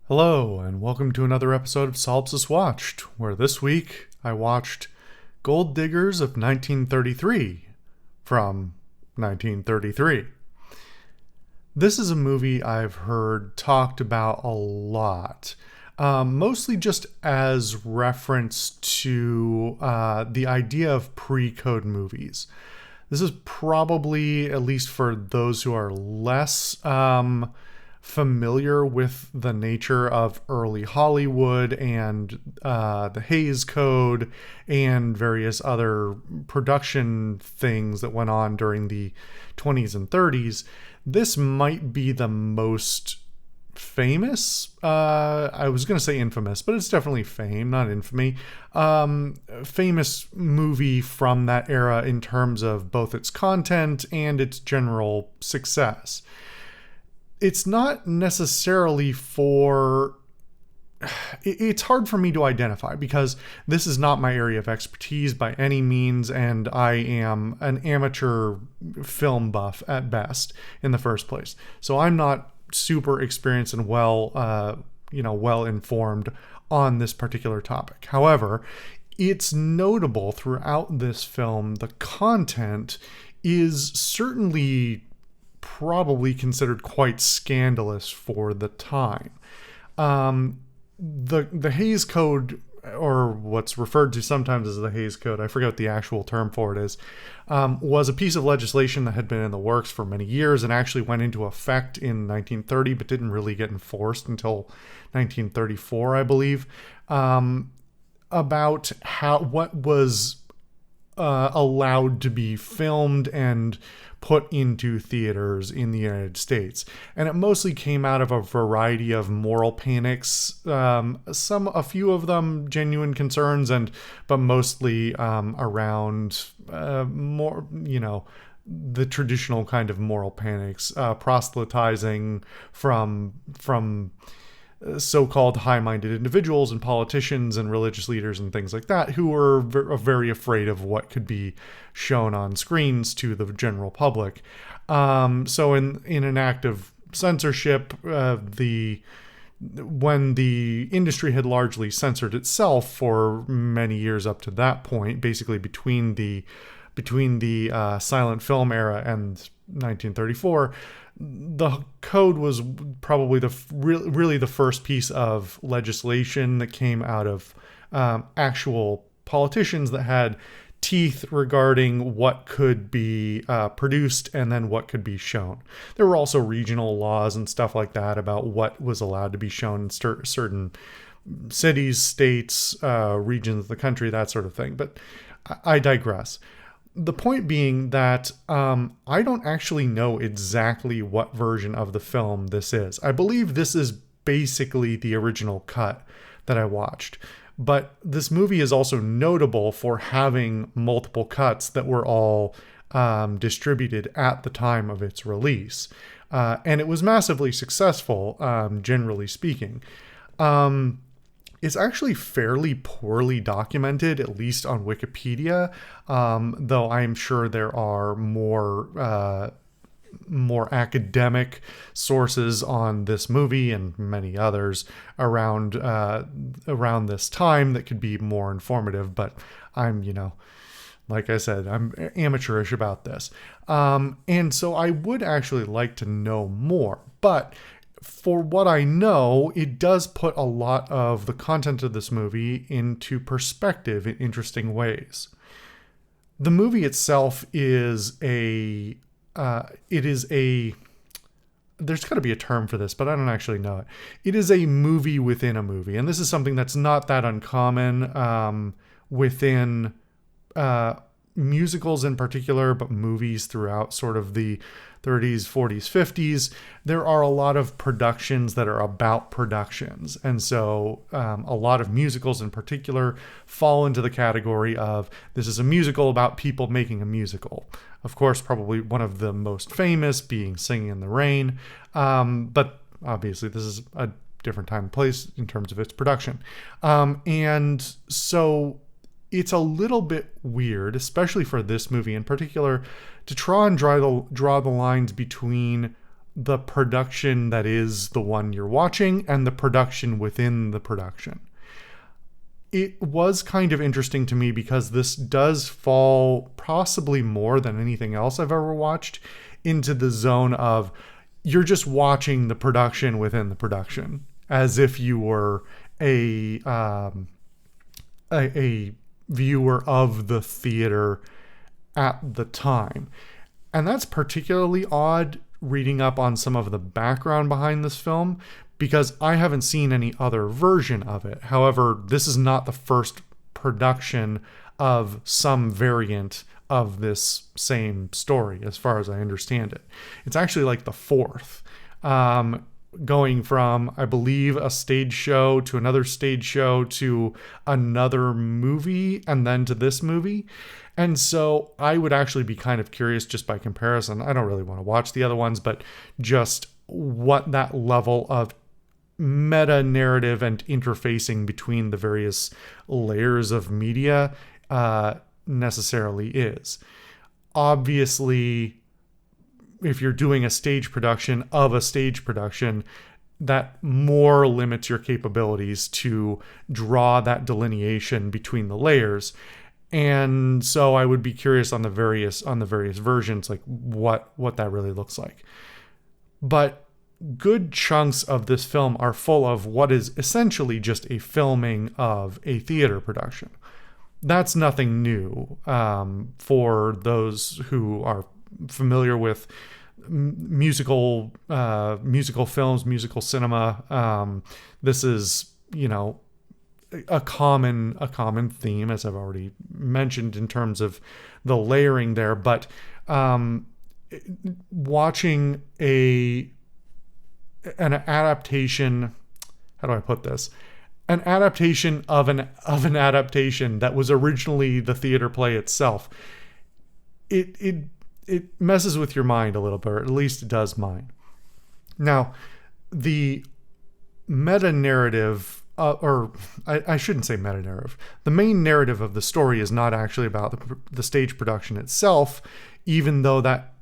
Hello, and welcome to another episode of Solipsist Watched, where this week I watched Gold Diggers of 1933 from 1933. This is a movie I've heard talked about a lot, mostly just as reference to the idea of pre-code movies. This is probably, at least for those who are less familiar with the nature of early Hollywood and the Hays Code and various other production things that went on during the 20s and 30s, this might be the most famous, I was going to say infamous, but it's definitely fame, not infamy, famous movie from that era in terms of both its content and its general success. It's not necessarily it's hard for me to identify because this is not my area of expertise by any means, and I am an amateur film buff at best in the first place. So I'm not super experienced and well informed on this particular topic. However, it's notable throughout this film. The content is certainly probably considered quite scandalous for the time. The Hays Code, or what's referred to sometimes as the Hays Code, I forget what the actual term for it is, was a piece of legislation that had been in the works for many years and actually went into effect in 1930, but didn't really get enforced until 1934, I believe, about what was allowed to be filmed and put into theaters in the United States. And it mostly came out of a variety of moral panics, a few of them genuine concerns, but mostly around more, the traditional kind of moral panics, proselytizing from so-called high-minded individuals and politicians and religious leaders and things like that who were very afraid of what could be shown on screens to the general public. So in an act of censorship, when the industry had largely censored itself for many years up to that point, basically between the silent film era and 1934, the code was probably really the first piece of legislation that came out of actual politicians that had teeth regarding what could be produced and then what could be shown. There were also regional laws and stuff like that about what was allowed to be shown in certain cities, states, regions of the country, that sort of thing. But I digress. The point being that I don't actually know exactly what version of the film this is. I believe this is basically the original cut that I watched. But this movie is also notable for having multiple cuts that were all distributed at the time of its release. And it was massively successful, generally speaking. It's actually fairly poorly documented, at least on Wikipedia, though I'm sure there are more academic sources on this movie and many others around this time that could be more informative. But I'm, like I said, I'm amateurish about this. And so I would actually like to know more. But for what I know, it does put a lot of the content of this movie into perspective in interesting ways. The movie itself is there's got to be a term for this, but I don't actually know it. It is a movie within a movie. And this is something that's not that uncommon within musicals in particular, but movies throughout sort of the 30s, 40s, 50s. There are a lot of productions that are about productions. And so a lot of musicals in particular fall into the category of this is a musical about people making a musical. Of course, probably one of the most famous being Singing in the Rain. But obviously this is a different time and place in terms of its production. And so it's a little bit weird, especially for this movie in particular, to try and draw the lines between the production that is the one you're watching and the production within the production. It was kind of interesting to me because this does fall, possibly more than anything else I've ever watched, into the zone of you're just watching the production within the production, as if you were a viewer of the theater at the time. And that's particularly odd reading up on some of the background behind this film, because I haven't seen any other version of it. However, this is not the first production of some variant of this same story, as far as I understand it. It's actually like the fourth, going from, I believe, a stage show to another stage show to another movie and then to this movie. And so I would actually be kind of curious, just by comparison. I don't really want to watch the other ones, but just what that level of meta narrative and interfacing between the various layers of media necessarily is. Obviously, if you're doing a stage production of a stage production, that more limits your capabilities to draw that delineation between the layers. And so I would be curious on the various versions, like what that really looks like. But good chunks of this film are full of what is essentially just a filming of a theater production. That's nothing new for those who are familiar with musical films, musical cinema. This is, a common theme, as I've already mentioned, in terms of the layering there. But watching an adaptation, how do I put this? An adaptation of an adaptation that was originally the theater play itself. It messes with your mind a little bit, or at least it does mine. Now, the meta narrative, or I shouldn't say meta narrative. The main narrative of the story is not actually about the stage production itself, even though that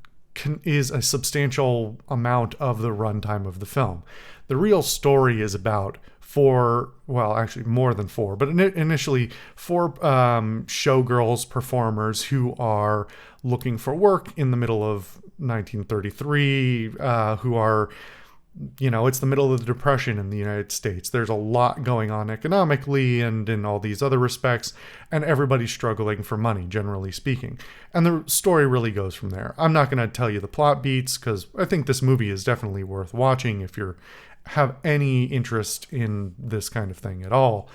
is a substantial amount of the runtime of the film. The real story is about more than four, but initially four showgirls performers who are looking for work in the middle of 1933, who are, it's the middle of the Depression in the United States. There's a lot going on economically and in all these other respects, and everybody's struggling for money, generally speaking. And the story really goes from there. I'm not going to tell you the plot beats, because I think this movie is definitely worth watching if you have any interest in this kind of thing at all.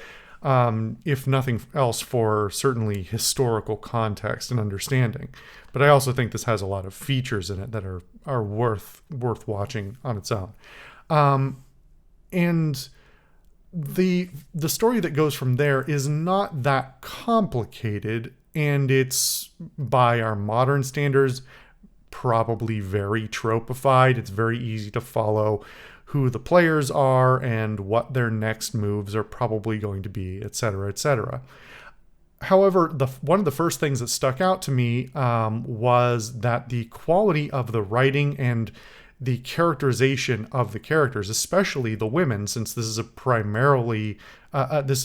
If nothing else, for certainly historical context and understanding. But I also think this has a lot of features in it that are worth watching on its own. And the story that goes from there is not that complicated, and it's, by our modern standards, probably very tropified. It's very easy to follow who the players are and what their next moves are probably going to be, etc., etc. However, one of the first things that stuck out to me was that the quality of the writing and the characterization of the characters, especially the women, since this is a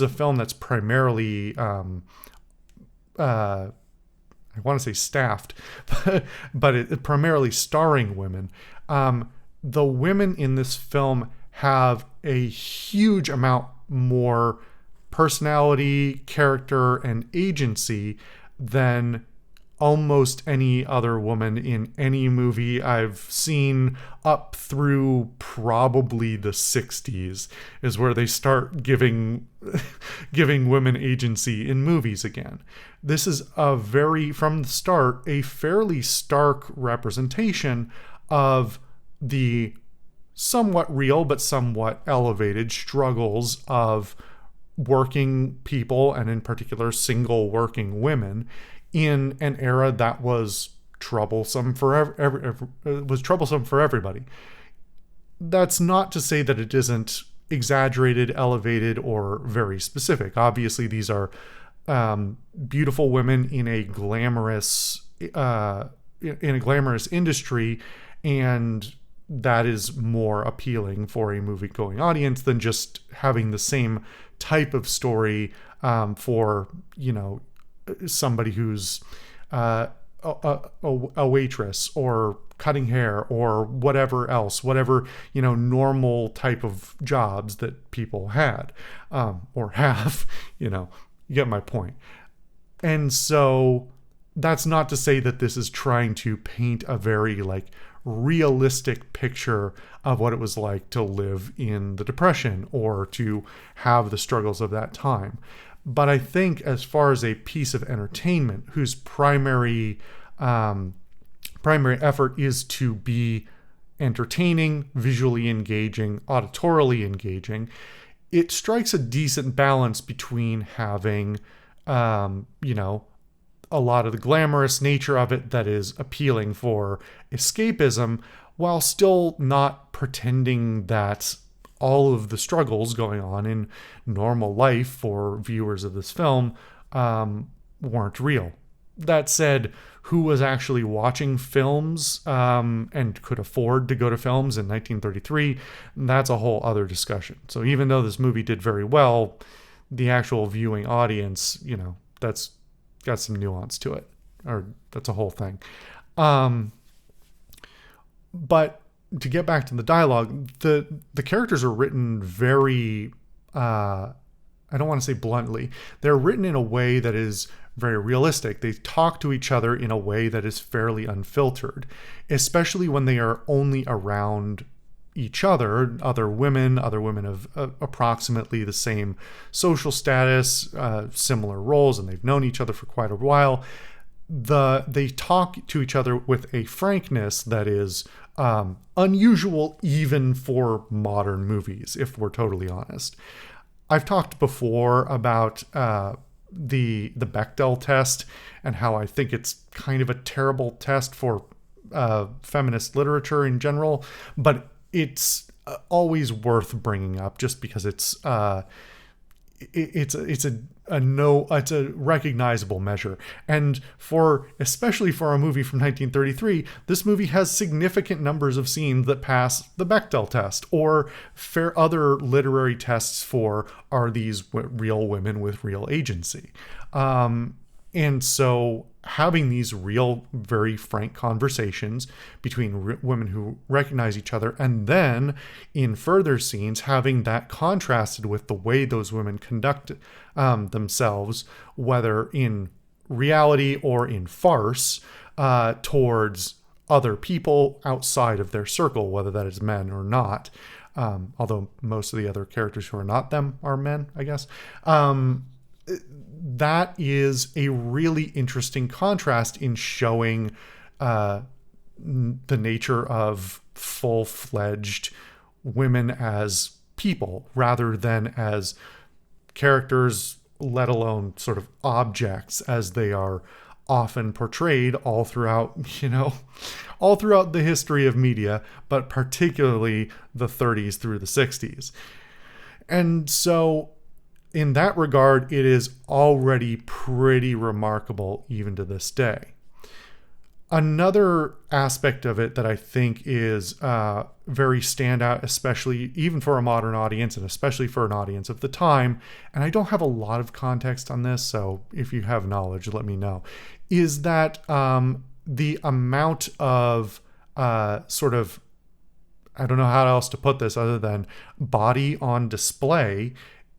film that's primarily I want to say staffed, but it primarily starring women. The women in this film have a huge amount more personality, character, and agency than almost any other woman in any movie I've seen up through probably the 60s, is where they start giving women agency in movies again. This is from the start, a fairly stark representation of the somewhat real but somewhat elevated struggles of working people, and in particular single working women, in an era that was troublesome for everybody. That's not to say that it isn't exaggerated, elevated, or very specific. Obviously, these are beautiful women in a glamorous industry, and that is more appealing for a movie-going audience than just having the same type of story for, somebody who's a waitress or cutting hair or whatever else, whatever, normal type of jobs that people had or have, you get my point. And so that's not to say that this is trying to paint a very realistic picture of what it was like to live in the Depression or to have the struggles of that time. But I think as far as a piece of entertainment whose primary effort is to be entertaining, visually engaging, auditorily engaging, it strikes a decent balance between having, a lot of the glamorous nature of it that is appealing for escapism, while still not pretending that all of the struggles going on in normal life for viewers of this film weren't real. That said, who was actually watching films and could afford to go to films in 1933? That's a whole other discussion. So even though this movie did very well, the actual viewing audience, that's got some nuance to it, or that's a whole thing. But to get back to the dialogue, the characters are written very, I don't want to say bluntly, they're written in a way that is very realistic. They talk to each other in a way that is fairly unfiltered, especially when they are only around each other, other women of approximately the same social status, similar roles, and they've known each other for quite a while. They talk to each other with a frankness that is unusual even for modern movies, if we're totally honest. I've talked before about the Bechdel test and how I think it's kind of a terrible test for feminist literature in general, but it's always worth bringing up just because it's a recognizable measure. And especially for a movie from 1933, this movie has significant numbers of scenes that pass the Bechdel test or other literary tests for, are these real women with real agency? And so having these real, very frank conversations between women who recognize each other, and then in further scenes, having that contrasted with the way those women conduct themselves, whether in reality or in farce, towards other people outside of their circle, whether that is men or not. Although most of the other characters who are not them are men, I guess. That is a really interesting contrast in showing the nature of full-fledged women as people rather than as characters, let alone sort of objects as they are often portrayed all throughout the history of media, but particularly the 30s through the 60s. And so in that regard, it is already pretty remarkable even to this day. Another aspect of it that I think is very standout, especially even for a modern audience and especially for an audience of the time, and I don't have a lot of context on this, so if you have knowledge, let me know, is that the amount of sort of, I don't know how else to put this other than body on display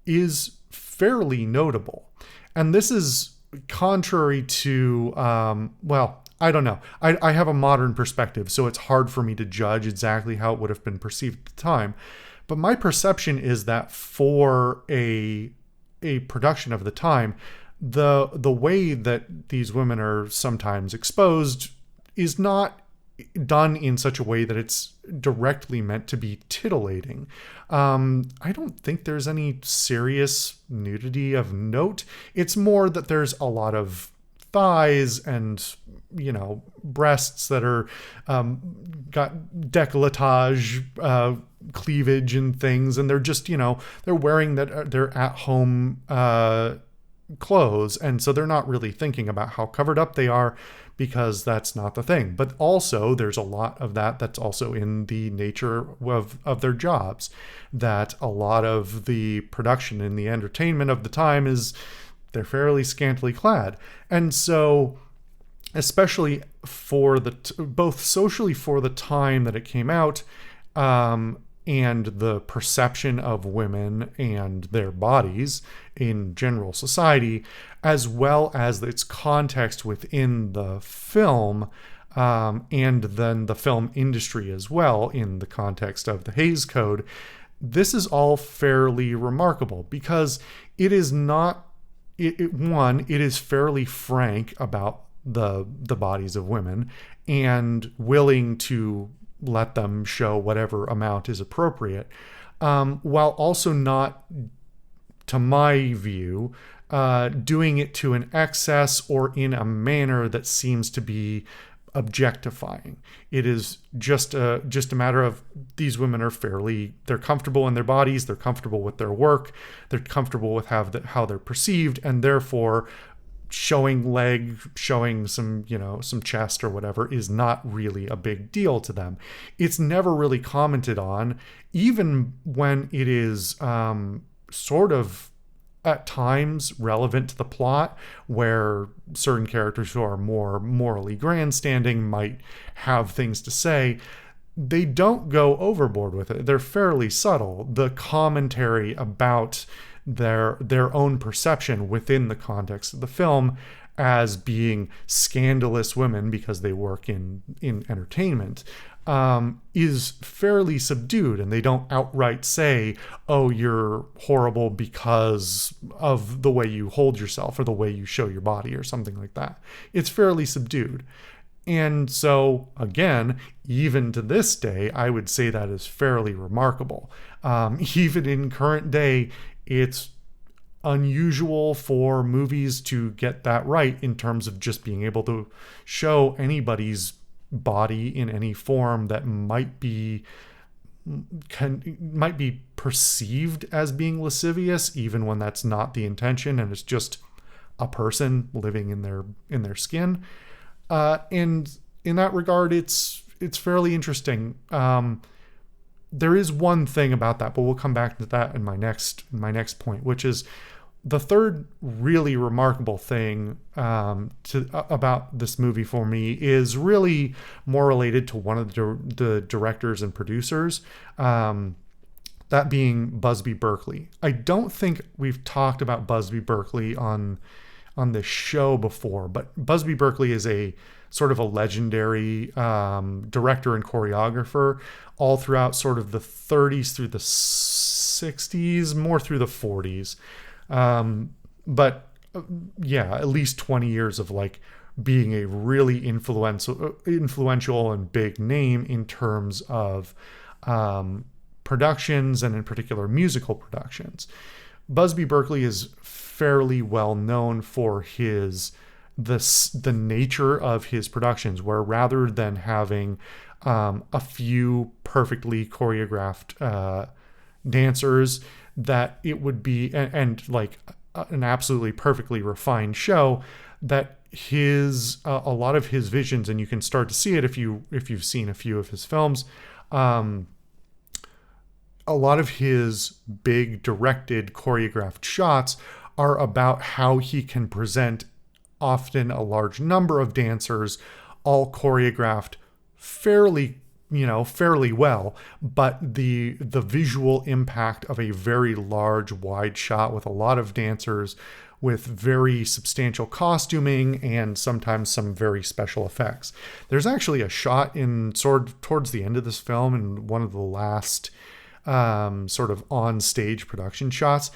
is fairly notable. And this is contrary to, I don't know. I have a modern perspective, so it's hard for me to judge exactly how it would have been perceived at the time. But my perception is that for a production of the time, the way that these women are sometimes exposed is not done in such a way that it's directly meant to be titillating. I don't think there's any serious nudity of note. It's more that there's a lot of thighs and, breasts that are got décolletage, cleavage and things, and they're just, they're wearing their at-home clothes, and so they're not really thinking about how covered up they are because that's not the thing. But also there's a lot of that's also in the nature of their jobs, that a lot of the production and the entertainment of the time is they're fairly scantily clad. And so especially for both socially for the time that it came out, and the perception of women and their bodies in general society, as well as its context within the film, and then the film industry as well in the context of the Hays Code. This is all fairly remarkable because it is not, it is fairly frank about the bodies of women and willing to let them show whatever amount is appropriate, while also not, to my view, doing it to an excess or in a manner that seems to be objectifying. It is just a matter of these women are they're comfortable in their bodies, they're comfortable with their work, they're comfortable with how they're perceived, and therefore showing leg, showing some chest or whatever is not really a big deal to them. It's never really commented on, even when it is sort of at times relevant to the plot, where certain characters who are more morally grandstanding might have things to say. They don't go overboard with it. They're fairly subtle. The commentary about their own perception within the context of the film as being scandalous women because they work in entertainment, is fairly subdued, and they don't outright say, oh, you're horrible because of the way you hold yourself or the way you show your body or something like that. It's fairly subdued. And so, again, even to this day, I would say that is fairly remarkable. Even in current day, it's unusual for movies to get that right in terms of just being able to show anybody's body in any form that might be perceived as being lascivious, even when that's not the intention and it's just a person living in their skin. And in that regard, it's fairly interesting. There is one thing about that, but we'll come back to that in my next point, which is the third really remarkable thing about this movie for me is really more related to one of the directors and producers, that being Busby Berkeley. I don't think we've talked about Busby Berkeley on this show before, but Busby Berkeley is a sort of a legendary director and choreographer all throughout sort of the 30s through the 60s, more through the 40s. But at least 20 years of like being a really influential and big name in terms of productions, and in particular musical productions. Busby Berkeley is fairly well known for the nature of his productions, where rather than having a few perfectly choreographed dancers, that it would be and like an absolutely perfectly refined show, that a lot of his visions, and you can start to see it if you've seen a few of his films, a lot of his big directed choreographed shots are about how he can present often a large number of dancers, all choreographed fairly well, but the visual impact of a very large wide shot with a lot of dancers with very substantial costuming and sometimes some very special effects. There's actually a shot towards the end of this film, in one of the last sort of on stage production shots,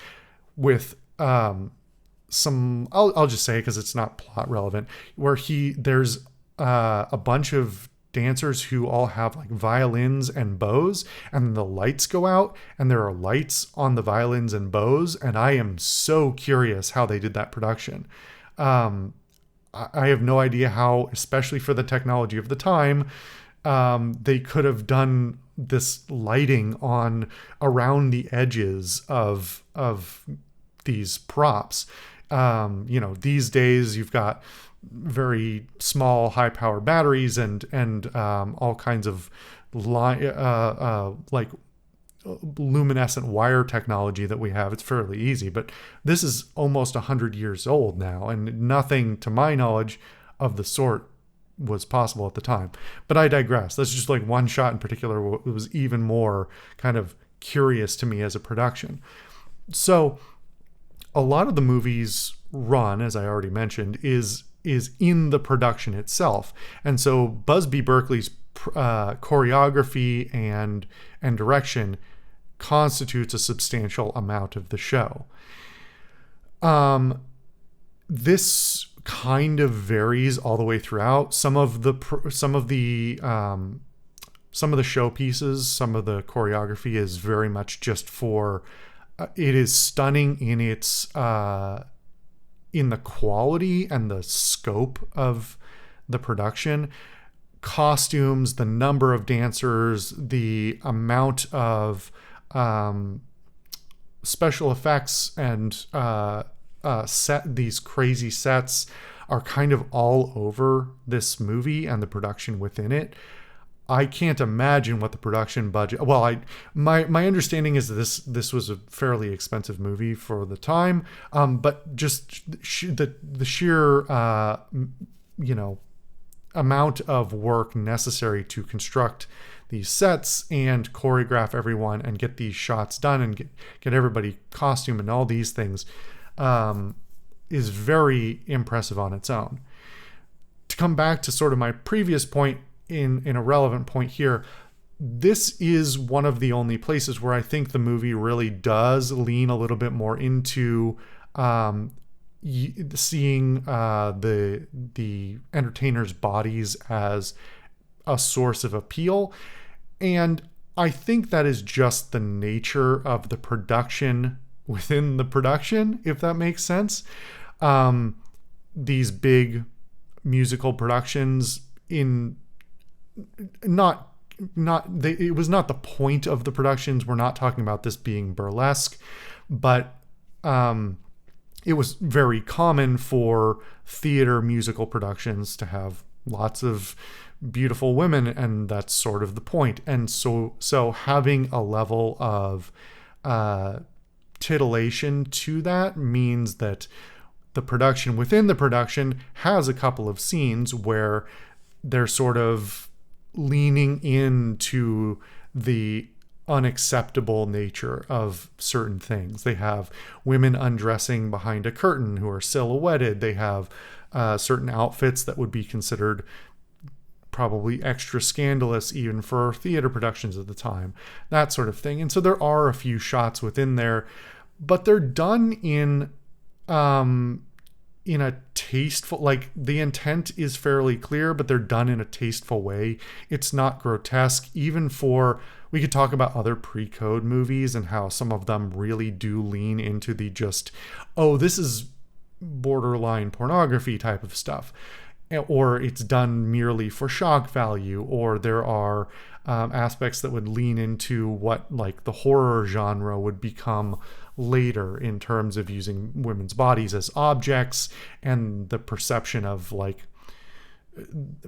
with some, I'll just say because it's not plot relevant, where there's a bunch of dancers who all have like violins and bows, and the lights go out and there are lights on the violins and bows, and I am so curious how they did that production. I have no idea how, especially for the technology of the time, they could have done this lighting around the edges of these props. These days you've got very small, high power batteries and all kinds of like luminescent wire technology that we have. It's fairly easy, but this is almost 100 years old now, and nothing, to my knowledge, of the sort was possible at the time. But I digress. That's just like one shot in particular. It was even more kind of curious to me as a production. So a lot of the movie's run, as I already mentioned, is in the production itself. And so Busby Berkeley's choreography and direction constitutes a substantial amount of the show. This kind of varies all the way throughout. Some of the show pieces, some of the choreography is very much just for. It is stunning in its in the quality and the scope of the production. Costumes, the number of dancers, the amount of special effects and these crazy sets are kind of all over this movie and the production within it. I can't imagine what the production budget. Well, my understanding is that this was a fairly expensive movie for the time, but just the sheer amount of work necessary to construct these sets and choreograph everyone and get these shots done and get everybody costume and all these things is very impressive on its own. To come back to sort of my previous point, in a relevant point here, this is one of the only places where I think the movie really does lean a little bit more into seeing the entertainers' bodies as a source of appeal. And I think that is just the nature of the production within the production, if that makes sense. These big musical productions it was not the point of the productions. We're not talking about this being burlesque, but it was very common for theater musical productions to have lots of beautiful women, and that's sort of the point. And so having a level of titillation to that means that the production within the production has a couple of scenes where they're sort of leaning into the unacceptable nature of certain things. They have women undressing behind a curtain who are silhouetted. They have certain outfits that would be considered probably extra scandalous even for theater productions at the time, that sort of thing. And so there are a few shots within there, but they're done in a tasteful, like the intent is fairly clear, but they're done in a tasteful way. It's not grotesque. Even for, we could talk about other pre-code movies and how some of them really do lean into the just, oh, this is borderline pornography type of stuff. Or it's done merely for shock value, or there are aspects that would lean into what like the horror genre would become later in terms of using women's bodies as objects and the perception of like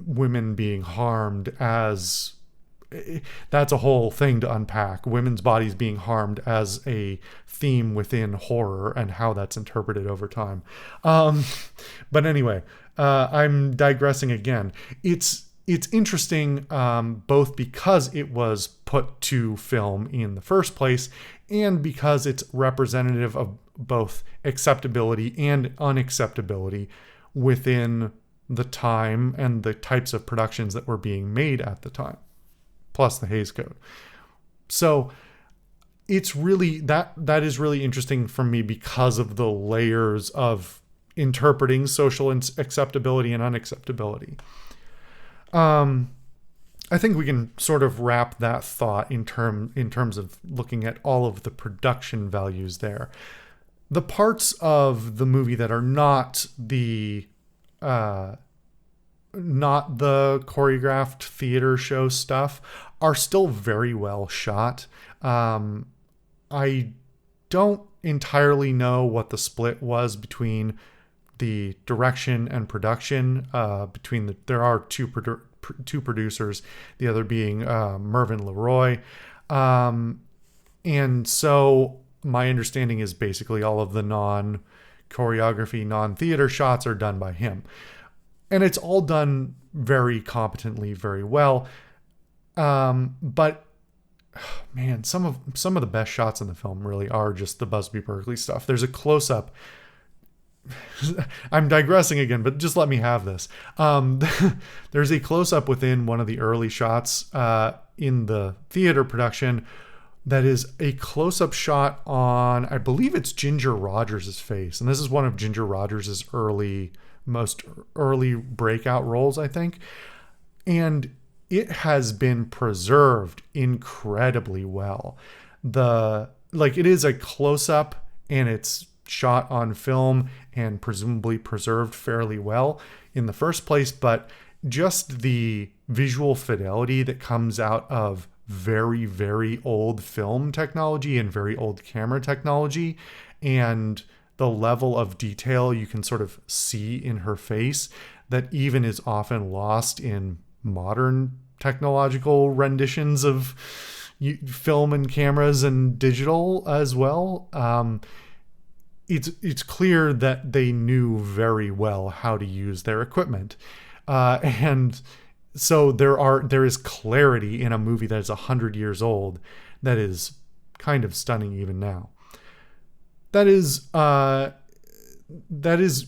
women being harmed as, that's a whole thing to unpack. Women's bodies being harmed as a theme within horror and how that's interpreted over time. But anyway, I'm digressing again. It's interesting both because it was put to film in the first place and because it's representative of both acceptability and unacceptability within the time and the types of productions that were being made at the time, plus the Hays Code. So it's really, that is really interesting for me because of the layers of interpreting social acceptability and unacceptability. I think we can sort of wrap that thought in terms of looking at all of the production values there. The parts of the movie that are not the choreographed theater show stuff are still very well shot. I don't entirely know what the split was between the direction and production. There are two producers, the other being Mervyn LeRoy. And so my understanding is basically all of the non-choreography, non-theater shots are done by him. And it's all done very competently, very well. But man, some of the best shots in the film really are just the Busby Berkeley stuff. There's a close-up. I'm digressing again, but just let me have this. There's a close-up within one of the early shots in the theater production that is a close-up shot on, I believe it's Ginger Rogers' face. And this is one of Ginger Rogers' most early breakout roles, I think. And it has been preserved incredibly well. It is a close-up and it's shot on film and presumably preserved fairly well in the first place, but just the visual fidelity that comes out of very, very old film technology and very old camera technology, and the level of detail you can sort of see in her face that even is often lost in modern technological renditions of film and cameras and digital as well. It's clear that they knew very well how to use their equipment. And so there is clarity in a movie that is 100 years old that is kind of stunning even now. That is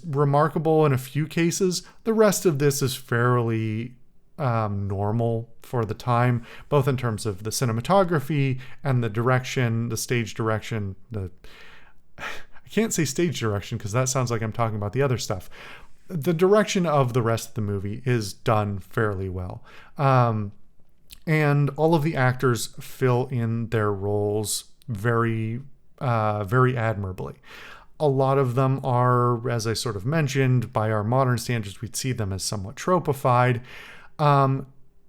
remarkable in a few cases. The rest of this is fairly normal for the time, both in terms of the cinematography and the direction, the stage direction. I can't say stage direction because that sounds like I'm talking about the other stuff. The direction of the rest of the movie is done fairly well. And all of the actors fill in their roles very, very admirably. A lot of them are, as I sort of mentioned, by our modern standards, we'd see them as somewhat tropified.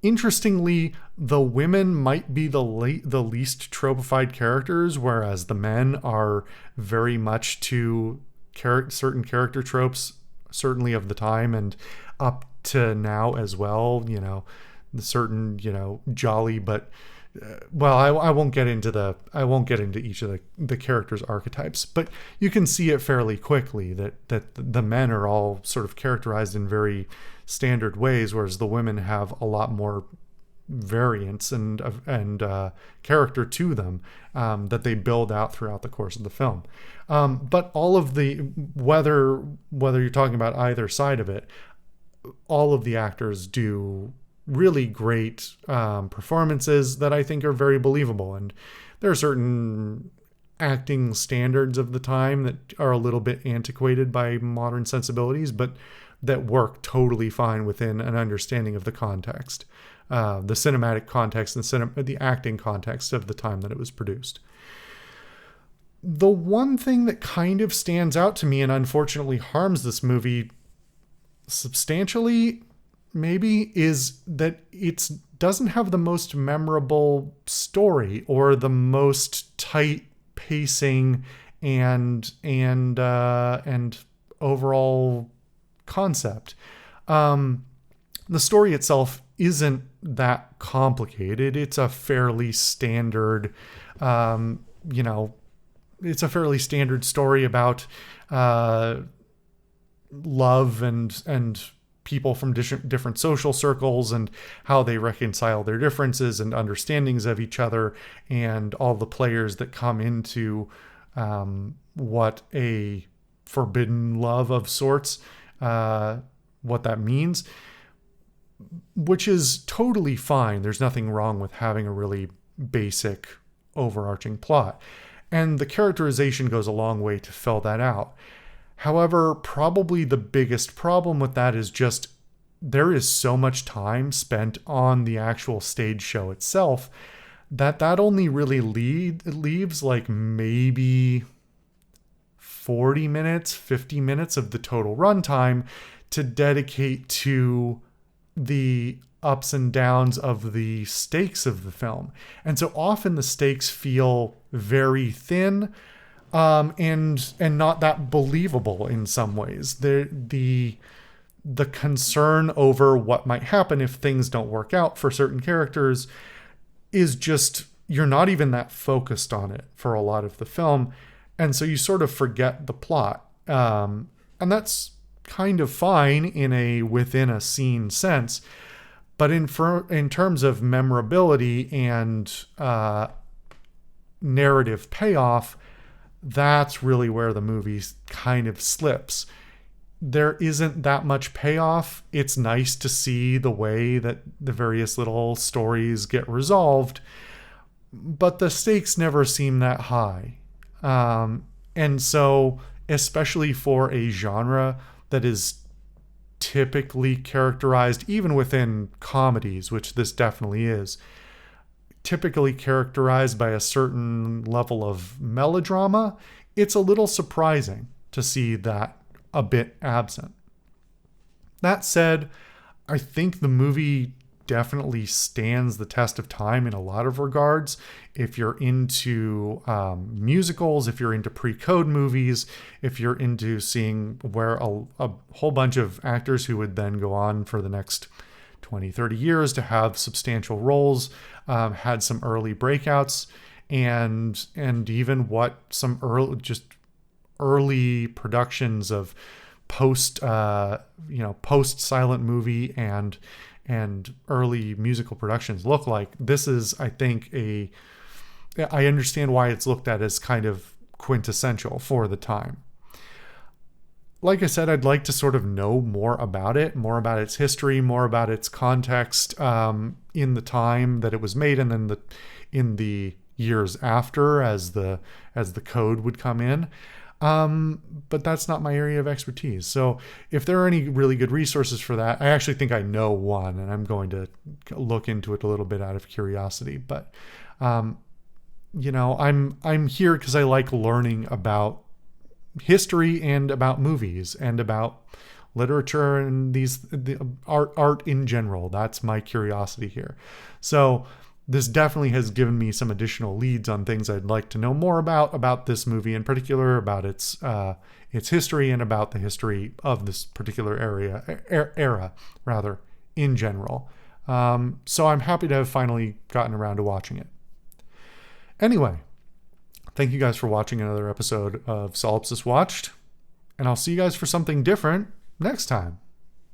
Interestingly, the women might be the least tropified characters, whereas the men are very much to certain character tropes, certainly of the time and up to now as well. The certain, jolly, but I won't get into each of the characters' archetypes, but you can see it fairly quickly that the men are all sort of characterized in very standard ways, whereas the women have a lot more variance and character to them that they build out throughout the course of the film. But all of whether you're talking about either side of it, all of the actors do really great performances that I think are very believable. And there are certain acting standards of the time that are a little bit antiquated by modern sensibilities, but that work totally fine within an understanding of the context, the cinematic context and the acting context of the time that it was produced. The one thing that kind of stands out to me and unfortunately harms this movie substantially, maybe, is that it doesn't have the most memorable story or the most tight pacing and overall concept. The story itself isn't that complicated. It's a fairly standard, it's a fairly standard story about love and people from different social circles and how they reconcile their differences and understandings of each other, and all the players that come into what a forbidden love of sorts, what that means, which is totally fine. There's nothing wrong with having a really basic overarching plot. And the characterization goes a long way to fill that out. However, probably the biggest problem with that is just there is so much time spent on the actual stage show itself that only really leaves like maybe 40 minutes, 50 minutes of the total runtime to dedicate to the ups and downs of the stakes of the film. And so often the stakes feel very thin. and not that believable in some ways. The concern over what might happen if things don't work out for certain characters is just, you're not even that focused on it for a lot of the film, and so you sort of forget the plot, and that's kind of fine in a within a scene sense, but in terms of memorability and narrative payoff, that's really where the movie kind of slips. There isn't that much payoff. It's nice to see the way that the various little stories get resolved, but the stakes never seem that high. And so, especially for a genre that is typically characterized, even within comedies, which this definitely is, typically characterized by a certain level of melodrama, it's a little surprising to see that a bit absent. That said, I think the movie definitely stands the test of time in a lot of regards. If you're into musicals, if you're into pre-code movies, if you're into seeing where a whole bunch of actors who would then go on for the next 20, 30 years to have substantial roles, had some early breakouts, and even what some early productions of post silent movie and early musical productions look like. This is, I think, I understand why it's looked at as kind of quintessential for the time. Like I said, I'd like to sort of know more about it, more about its history, more about its context in the time that it was made, and then in the years after, as the code would come in. But that's not my area of expertise. So if there are any really good resources for that, I actually think I know one, and I'm going to look into it a little bit out of curiosity. But I'm here because I like learning about history and about movies and about literature and the art in general. That's my curiosity here. So this definitely has given me some additional leads on things I'd like to know more about this movie in particular, about its history, and about the history of this particular era rather, in general. So I'm happy to have finally gotten around to watching it. Anyway, thank you guys for watching another episode of Solipsist Watched, and I'll see you guys for something different next time.